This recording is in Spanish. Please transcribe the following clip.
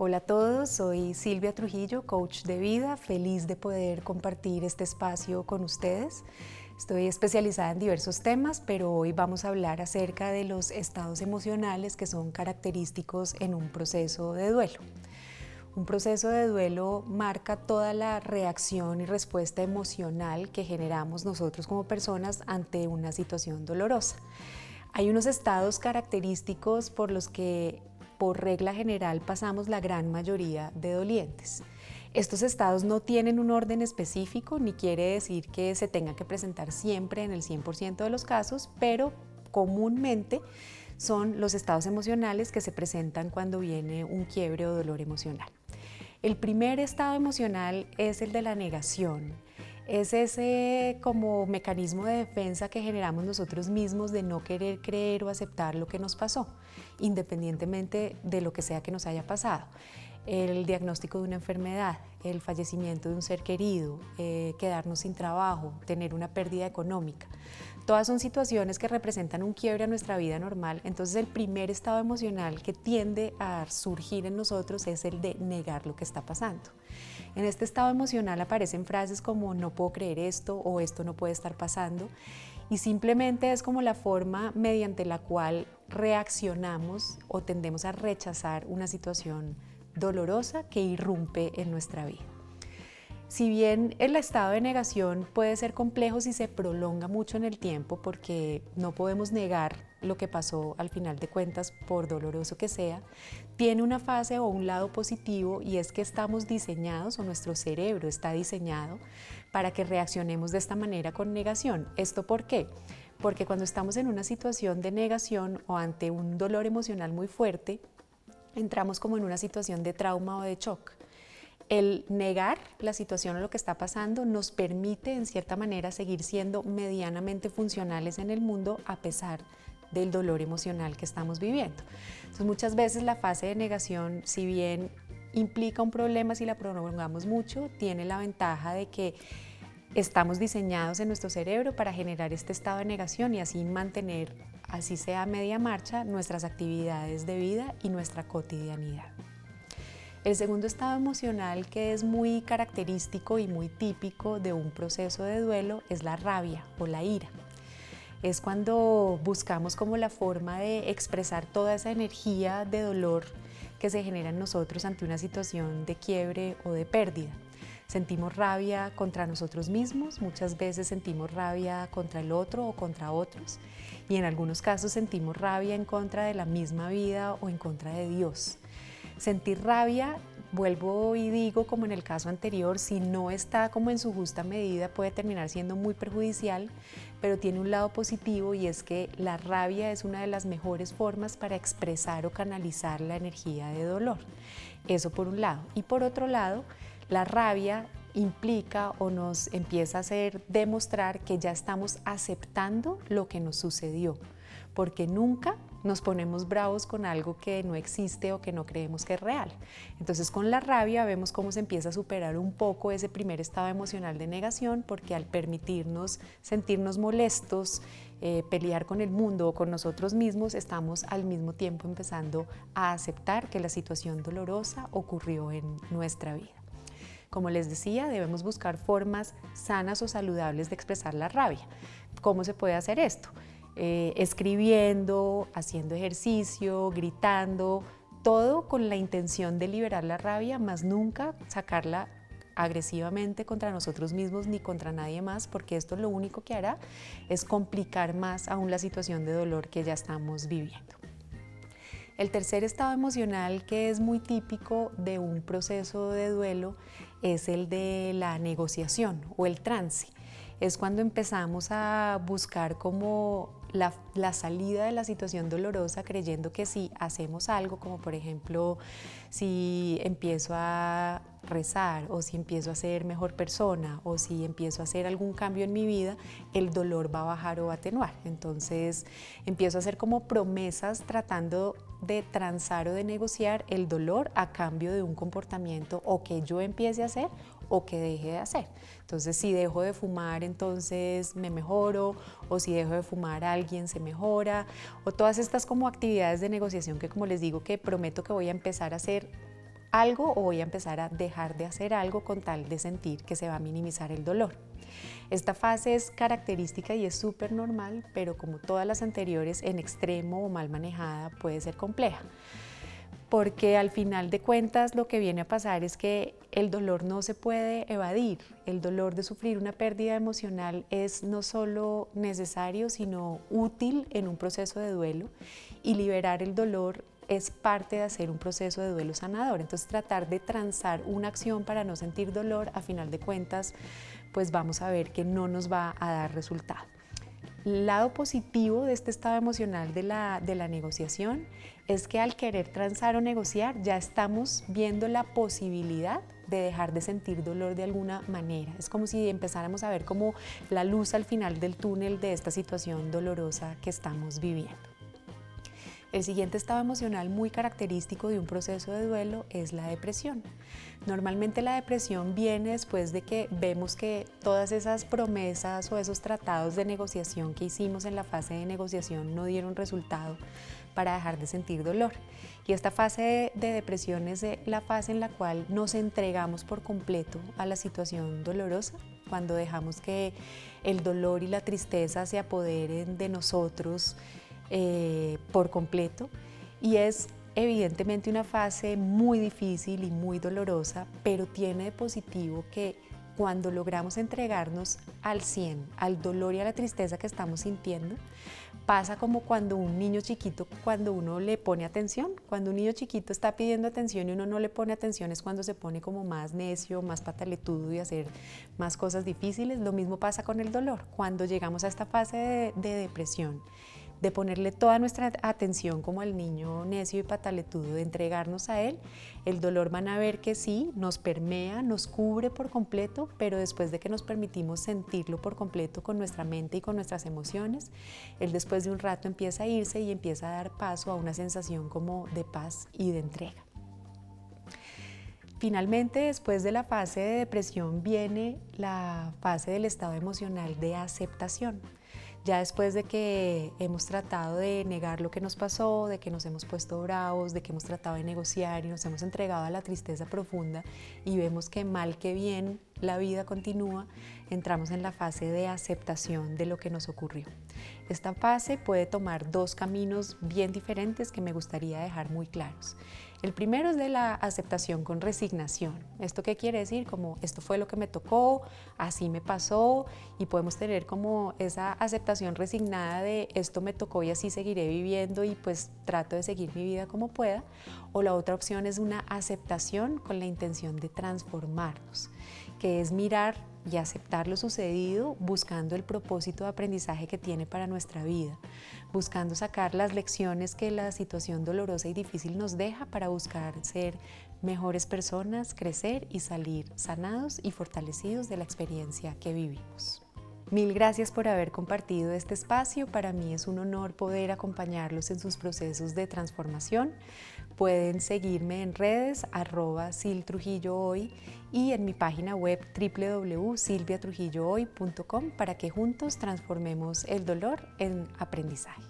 Hola a todos, soy Silvia Trujillo, coach de vida, feliz de poder compartir este espacio con ustedes. Estoy especializada en diversos temas, pero hoy vamos a hablar acerca de los estados emocionales que son característicos en un proceso de duelo. Un proceso de duelo marca toda la reacción y respuesta emocional que generamos nosotros como personas ante una situación dolorosa. Hay unos estados característicos por los que por regla general pasamos la gran mayoría de dolientes. Estos estados no tienen un orden específico, ni quiere decir que se tenga que presentar siempre en el 100% de los casos, pero comúnmente son los estados emocionales que se presentan cuando viene un quiebre o dolor emocional. El primer estado emocional es el de la negación. Es ese como mecanismo de defensa que generamos nosotros mismos de no querer creer o aceptar lo que nos pasó, independientemente de lo que sea que nos haya pasado. El diagnóstico de una enfermedad, el fallecimiento de un ser querido, quedarnos sin trabajo, tener una pérdida económica. Todas son situaciones que representan un quiebre a nuestra vida normal. Entonces el primer estado emocional que tiende a surgir en nosotros es el de negar lo que está pasando. En este estado emocional aparecen frases como no puedo creer esto o esto no puede estar pasando, y simplemente es como la forma mediante la cual reaccionamos o tendemos a rechazar una situación dolorosa que irrumpe en nuestra vida. Si bien el estado de negación puede ser complejo si se prolonga mucho en el tiempo, porque no podemos negar lo que pasó al final de cuentas, por doloroso que sea, tiene una fase o un lado positivo, y es que estamos diseñados, o nuestro cerebro está diseñado para que reaccionemos de esta manera con negación. ¿Esto por qué? Porque cuando estamos en una situación de negación o ante un dolor emocional muy fuerte, entramos como en una situación de trauma o de shock. El negar la situación o lo que está pasando nos permite en cierta manera seguir siendo medianamente funcionales en el mundo a pesar del dolor emocional que estamos viviendo. Entonces, muchas veces la fase de negación, si bien implica un problema si la prolongamos mucho, tiene la ventaja de que estamos diseñados en nuestro cerebro para generar este estado de negación y así mantener, así sea a media marcha, nuestras actividades de vida y nuestra cotidianidad. El segundo estado emocional, que es muy característico y muy típico de un proceso de duelo, es la rabia o la ira. Es cuando buscamos como la forma de expresar toda esa energía de dolor que se genera en nosotros ante una situación de quiebre o de pérdida. Sentimos rabia contra nosotros mismos, muchas veces sentimos rabia contra el otro o contra otros, y en algunos casos sentimos rabia en contra de la misma vida o en contra de Dios. Sentir rabia, vuelvo y digo, como en el caso anterior, si no está como en su justa medida puede terminar siendo muy perjudicial, pero tiene un lado positivo, y es que la rabia es una de las mejores formas para expresar o canalizar la energía de dolor. Eso por un lado. Y por otro lado, la rabia implica o nos empieza a hacer demostrar que ya estamos aceptando lo que nos sucedió, porque nunca nos ponemos bravos con algo que no existe o que no creemos que es real. Entonces, con la rabia vemos cómo se empieza a superar un poco ese primer estado emocional de negación, porque al permitirnos sentirnos molestos, pelear con el mundo o con nosotros mismos, estamos al mismo tiempo empezando a aceptar que la situación dolorosa ocurrió en nuestra vida. Como les decía, debemos buscar formas sanas o saludables de expresar la rabia. ¿Cómo se puede hacer esto? Escribiendo, haciendo ejercicio, gritando, todo con la intención de liberar la rabia, más nunca sacarla agresivamente contra nosotros mismos ni contra nadie más, porque esto lo único que hará es complicar más aún la situación de dolor que ya estamos viviendo. El tercer estado emocional, que es muy típico de un proceso de duelo, es el de la negociación o el trance. Es cuando empezamos a buscar como la salida de la situación dolorosa, creyendo que si hacemos algo, como por ejemplo si empiezo a rezar, o si empiezo a ser mejor persona, o si empiezo a hacer algún cambio en mi vida, el dolor va a bajar o va a atenuar. Entonces empiezo a hacer como promesas tratando de transar o de negociar el dolor a cambio de un comportamiento o que yo empiece a hacer o que deje de hacer. Entonces, si dejo de fumar, entonces me mejoro, o si dejo de fumar, alguien se mejora, o todas estas como actividades de negociación que, como les digo, que prometo que voy a empezar a hacer algo o voy a empezar a dejar de hacer algo con tal de sentir que se va a minimizar el dolor. Esta fase es característica y es súper normal, pero como todas las anteriores, en extremo o mal manejada puede ser compleja. Porque al final de cuentas lo que viene a pasar es que el dolor no se puede evadir. El dolor de sufrir una pérdida emocional es no solo necesario, sino útil en un proceso de duelo, y liberar el dolor es parte de hacer un proceso de duelo sanador. Entonces tratar de transar una acción para no sentir dolor, a final de cuentas, pues vamos a ver que no nos va a dar resultado. El lado positivo de este estado emocional de la negociación es que al querer transar o negociar ya estamos viendo la posibilidad de dejar de sentir dolor de alguna manera. Es como si empezáramos a ver como la luz al final del túnel de esta situación dolorosa que estamos viviendo. El siguiente estado emocional muy característico de un proceso de duelo es la depresión. Normalmente la depresión viene después de que vemos que todas esas promesas o esos tratados de negociación que hicimos en la fase de negociación no dieron resultado para dejar de sentir dolor. Y esta fase de depresión es la fase en la cual nos entregamos por completo a la situación dolorosa, cuando dejamos que el dolor y la tristeza se apoderen de nosotros por completo, y es evidentemente una fase muy difícil y muy dolorosa, pero tiene de positivo que cuando logramos entregarnos al 100 al dolor y a la tristeza que estamos sintiendo, pasa como cuando un niño chiquito, cuando uno le pone atención, cuando un niño chiquito está pidiendo atención y uno no le pone atención, es cuando se pone como más necio, más pataletudo y hacer más cosas difíciles. Lo mismo pasa con el dolor. Cuando llegamos a esta fase de depresión, de ponerle toda nuestra atención como al niño necio y pataletudo, de entregarnos a él, el dolor van a ver que sí, nos permea, nos cubre por completo, pero después de que nos permitimos sentirlo por completo con nuestra mente y con nuestras emociones, él después de un rato empieza a irse y empieza a dar paso a una sensación como de paz y de entrega. Finalmente, después de la fase de depresión viene la fase del estado emocional de aceptación. Ya después de que hemos tratado de negar lo que nos pasó, de que nos hemos puesto bravos, de que hemos tratado de negociar y nos hemos entregado a la tristeza profunda y vemos que mal que bien la vida continúa, entramos en la fase de aceptación de lo que nos ocurrió. Esta fase puede tomar dos caminos bien diferentes que me gustaría dejar muy claros. El primero es de la aceptación con resignación. ¿Esto qué quiere decir? Como esto fue lo que me tocó, así me pasó, y podemos tener como esa aceptación resignada de esto me tocó y así seguiré viviendo y pues trato de seguir mi vida como pueda. O la otra opción es una aceptación con la intención de transformarnos, que es mirar y aceptar lo sucedido buscando el propósito de aprendizaje que tiene para nuestra vida, buscando sacar las lecciones que la situación dolorosa y difícil nos deja para buscar ser mejores personas, crecer y salir sanados y fortalecidos de la experiencia que vivimos. Mil gracias por haber compartido este espacio. Para mí es un honor poder acompañarlos en sus procesos de transformación. Pueden seguirme en redes @siltrujillohoy y en mi página web www.silviatrujillohoy.com para que juntos transformemos el dolor en aprendizaje.